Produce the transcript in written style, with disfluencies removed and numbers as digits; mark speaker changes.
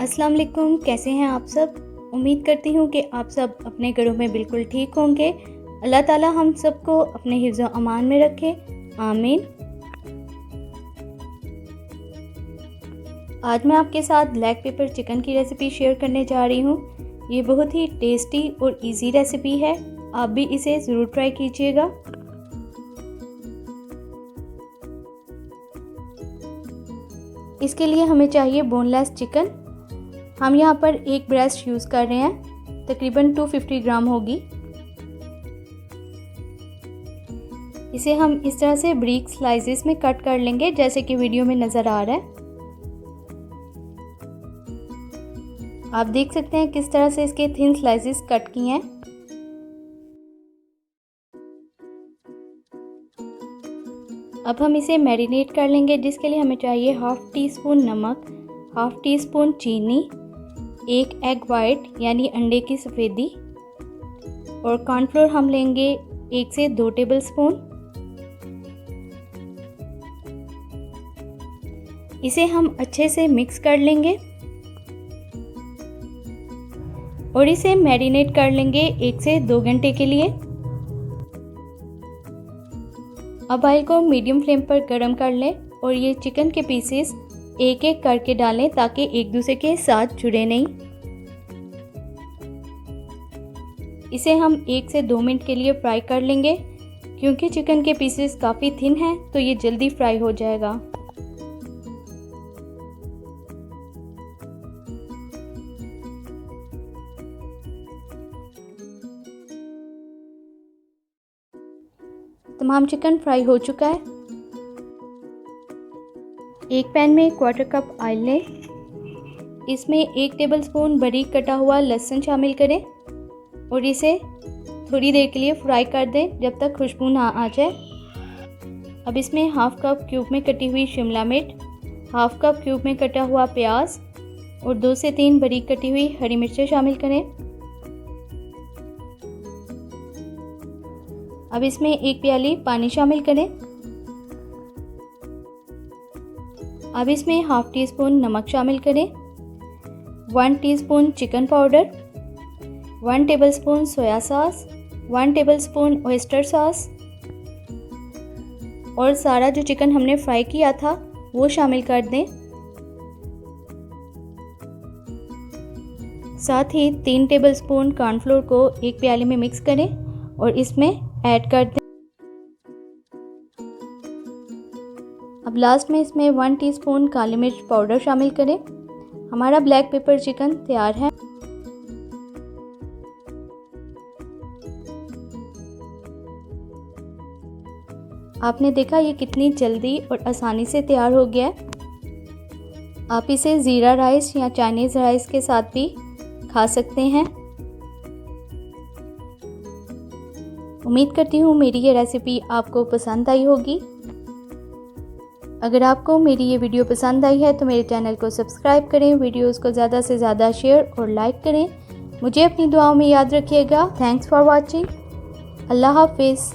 Speaker 1: अस्सलाम वालेकुम, कैसे हैं आप सब। उम्मीद करती हूँ कि आप सब अपने घरों में बिल्कुल ठीक होंगे। अल्लाह ताला हम सबको अपने हिफ्ज़ व अमान में रखे, आमीन। आज मैं आपके साथ ब्लैक पेपर चिकन की रेसिपी शेयर करने जा रही हूँ। ये बहुत ही टेस्टी और इजी रेसिपी है, आप भी इसे ज़रूर ट्राई कीजिएगा। इसके लिए हमें चाहिए बोनलेस चिकन। हम यहाँ पर एक ब्रेस्ट यूज़ कर रहे हैं, तकरीबन 250 ग्राम होगी। इसे हम इस तरह से बारीक स्लाइसेस में कट कर लेंगे, जैसे कि वीडियो में नज़र आ रहा है। आप देख सकते हैं किस तरह से इसके थिन स्लाइसेस कट किए हैं। अब हम इसे मैरिनेट कर लेंगे, जिसके लिए हमें चाहिए हाफ़ टी स्पून नमक, हाफ़ टी स्पून चीनी, एक एग वाइट यानी अंडे की सफ़ेदी, और कॉर्नफ्लोर हम लेंगे 1 से 2 टेबल स्पून। इसे हम अच्छे से मिक्स कर लेंगे और इसे मैरिनेट कर लेंगे 1 से 2 घंटे के लिए। अब ऑयल को मीडियम फ्लेम पर गरम कर लें और ये चिकन के पीसेस एक एक करके डालें ताकि एक दूसरे के साथ जुड़े नहीं। इसे हम 1 से 2 मिनट के लिए फ्राई कर लेंगे, क्योंकि चिकन के पीसेस काफ़ी थिन हैं तो ये जल्दी फ्राई हो जाएगा। तमाम चिकन फ्राई हो चुका है। एक पैन में 1/4 कप ऑयल लें। इसमें 1 टेबलस्पून बारीक कटा हुआ लहसुन शामिल करें और इसे थोड़ी देर के लिए फ्राई कर दें जब तक खुशबू ना आ जाए। अब इसमें हाफ़ कप क्यूब में कटी हुई शिमला मिर्च, हाफ़ कप क्यूब में कटा हुआ प्याज और 2 से 3 बारीक कटी हुई हरी मिर्चें शामिल करें। अब इसमें 1 प्याली पानी शामिल करें। अब इसमें हाफ़ टी स्पून नमक शामिल करें, 1 teaspoon chicken powder, 1 tablespoon soya sauce, 1 tablespoon oyster sauce और सारा जो चिकन हमने फ्राई किया था वो शामिल कर दें। साथ ही 3 टेबलस्पून कॉर्नफ्लोर को एक प्याली में मिक्स करें और इसमें ऐड कर दें। अब लास्ट में इसमें 1 टीस्पून काली मिर्च पाउडर शामिल करें। हमारा ब्लैक पेपर चिकन तैयार है। आपने देखा ये कितनी जल्दी और आसानी से तैयार हो गया है। आप इसे ज़ीरा राइस या चाइनीज़ राइस के साथ भी खा सकते हैं। उम्मीद करती हूँ मेरी ये रेसिपी आपको पसंद आई होगी। अगर आपको मेरी ये वीडियो पसंद आई है तो मेरे चैनल को सब्सक्राइब करें, वीडियोस को ज़्यादा से ज़्यादा शेयर और लाइक करें। मुझे अपनी दुआओं में याद रखिएगा। Thanks for watching. अल्लाह हाफिज़।